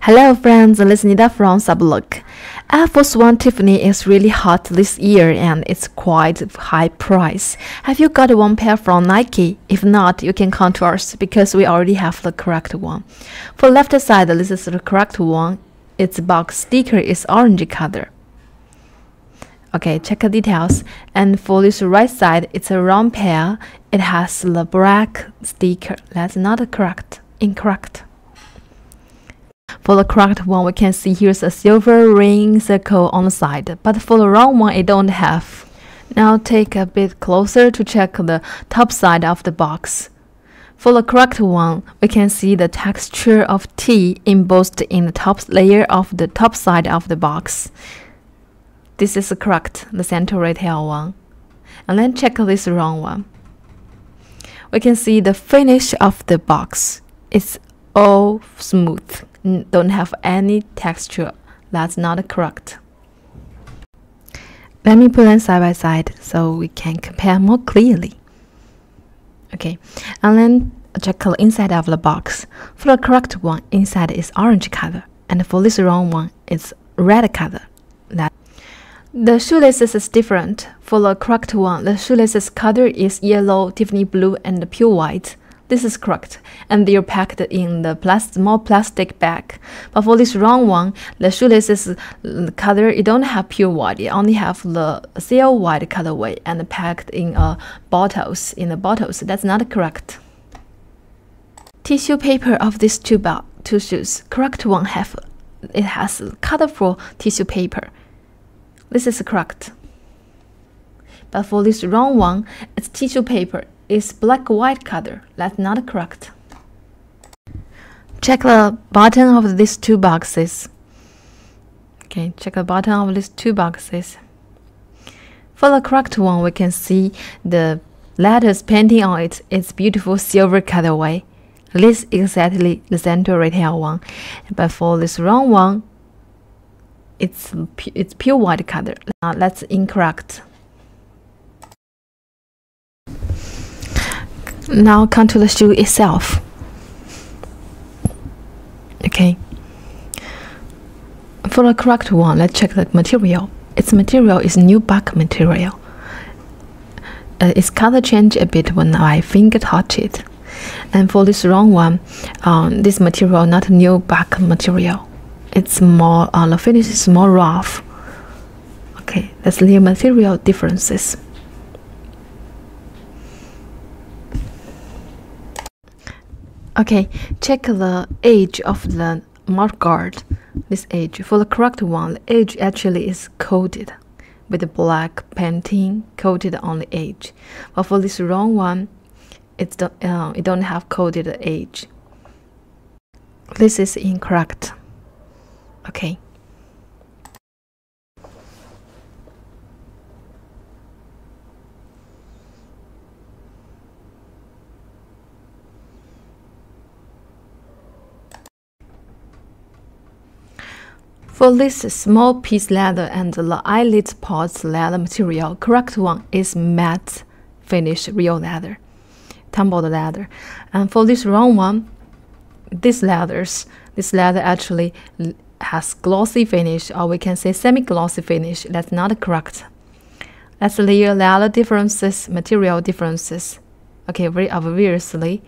Hello friends, listening from Suplook. Air Force One Tiffany is really hot this year and it's quite high price. Have you got one pair from Nike? If not, you can come to us because we already have the correct one. For left side, this is the correct one. Its box sticker is orange color. Okay, check the details. And for this right side, it's a round pair. It has the black sticker. That's not correct. Incorrect. For the correct one, we can see here's a silver ring circle on the side, but for the wrong one, it don't have. Now take a bit closer to check the top side of the box. For the correct one, we can see the texture of T embossed in the top layer of the top side of the box. This is correct, the center retail one. And then check this wrong one. We can see the finish of the box. It's all smooth. Don't have any texture. That's not correct. Let me put them side by side so we can compare more clearly. Okay, and then check the inside of the box. For the correct one, inside is orange color, and for this wrong one, it's red color. The shoelaces is different. For the correct one, the shoelaces color is yellow, Tiffany blue, and pure white. This is correct, and they are packed in the small plastic bag. But for this wrong one, the shoelaces color, it don't have pure white. It only have the seal white colorway and packed in bottles. That's not correct. Tissue paper of these two shoes. Correct one has colorful tissue paper. This is correct. But for this wrong one, it's tissue paper. Is black-white color. That's not correct. Check the bottom of these two boxes. Okay, check the bottom of these two boxes. For the correct one, we can see the letters painting on it. It's beautiful silver colorway. This is exactly the center retail one. But for this wrong one, it's pure white color. That's incorrect. Now come to the shoe itself. Okay. For the correct one, let's check the material. Its material is nubuck material. Its color change a bit when I finger touch it. And for this wrong one, this material not nubuck material. It's more the finish is more rough. Okay, that's the material differences. Okay, check the edge of the mouth guard. This edge. For the correct one, the edge actually is coated with the black painting coated on the edge. But for this wrong one, it don't have coated edge. This is incorrect. Okay. For this small piece leather and the eyelid parts leather material, correct one is matte finish real leather, tumbled leather. And for this wrong one, this leather actually has glossy finish, or we can say semi-glossy finish. That's not correct. That's the leather differences, material differences. Okay, very obviously.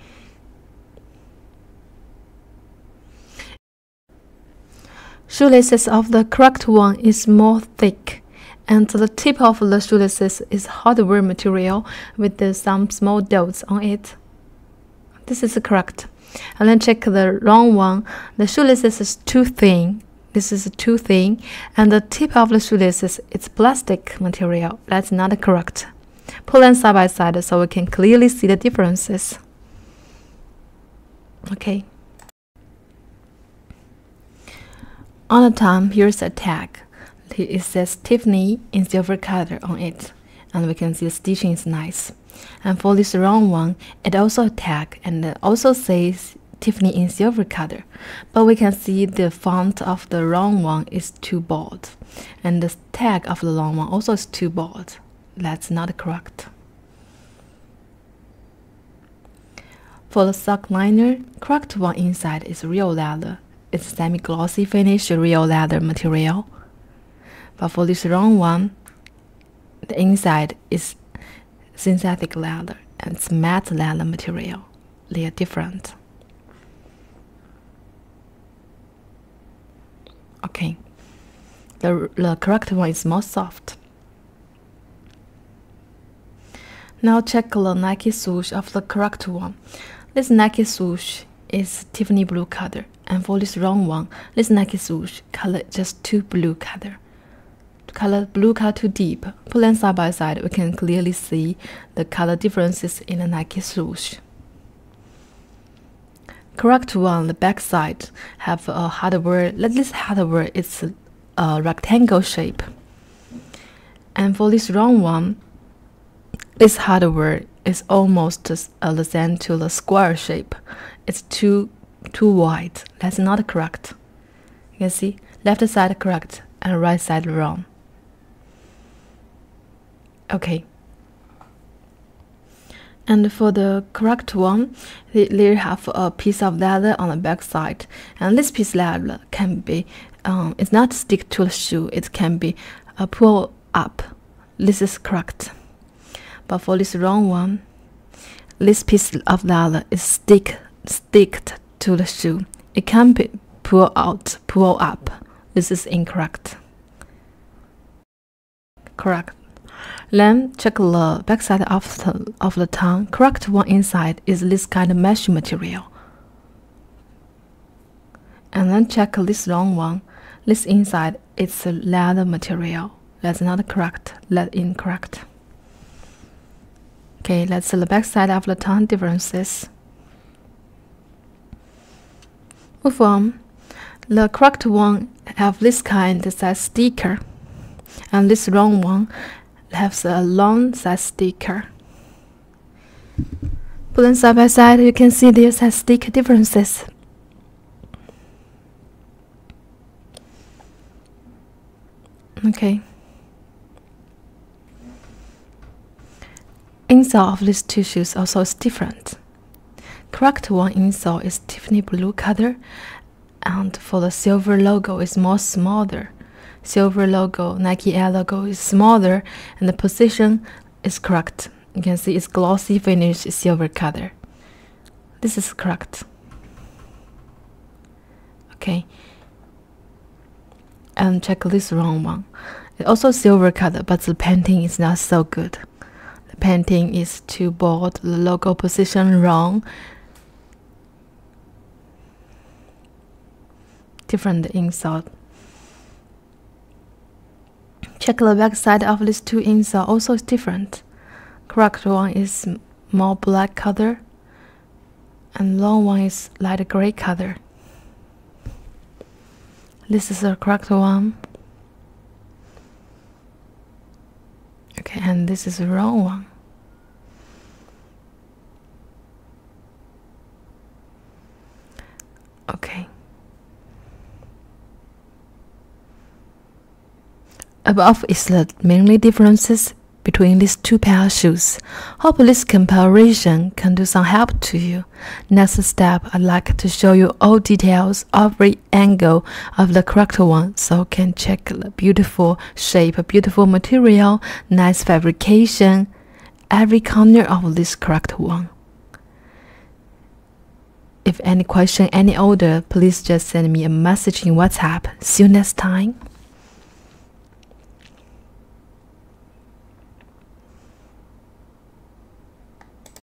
Shoelaces of the correct one is more thick, and the tip of the shoelaces is hardware material with some small dots on it. This is correct. And then check the wrong one. The shoelaces is too thin. This is too thin, and the tip of the shoelaces is plastic material. That's not correct. Pull them side by side so we can clearly see the differences. Okay. On the top, here's a tag. It says Tiffany in silver color on it, and we can see the stitching is nice. And for this wrong one, it also a tag and it also says Tiffany in silver color, but we can see the font of the wrong one is too bold, and the tag of the wrong one also is too bold. That's not correct. For the sock liner, correct one inside is real leather it's semi-glossy finish real leather material. But for this wrong one, the inside is synthetic leather and it's matte leather material. They are different. Okay, the correct one is more soft. Now check the Nike swoosh of the correct one. This Nike swoosh is Tiffany blue color, and for this wrong one, this Nike swoosh color just too blue color. Blue color too deep. Put them side by side, we can clearly see the color differences in the Nike swoosh. Correct one, the back side have a hardware. This hardware is a rectangle shape, and for this wrong one, this hardware is almost the same to the square shape. It's too wide. That's not correct. You can see left side correct and right side wrong. Okay. And for the correct one, they have a piece of leather on the back side, and this piece of leather can be, it's not stick to the shoe. It can be pull up. This is correct. But for this wrong one, this piece of leather is sticked to the shoe. It can be pull up. This is incorrect. Correct. Then check the back side of the tongue. Correct one inside is this kind of mesh material. And then check this wrong one. This inside it's a leather material. That's not correct. That's incorrect. Okay, let's see the back side of the tongue differences. Move on. The correct one have this kind of size sticker, and this wrong one has a long size sticker. Put them side by side, you can see there's size sticker differences. Okay. Insole of these two shoes also is different. Correct one insole is Tiffany blue color, and for the silver logo is more smaller. Silver logo, Nike Air logo is smaller, and the position is correct. You can see it's glossy finish, silver color. This is correct. Okay. And check this wrong one. It's also silver color, but the painting is not so good. The painting is too bold. The logo position wrong. Different insole. Check the back side of these two insole, also is different. Correct one is more black color, and long one is light gray color. This is the correct one. Okay, and this is the wrong one. Okay. Above is the mainly differences between these two pair of shoes. Hope this comparison can do some help to you. Next step, I'd like to show you all details, every angle of the correct one, so you can check the beautiful shape, beautiful material, nice fabrication, every corner of this correct one. If any question, any order, please just send me a message in WhatsApp. See you next time.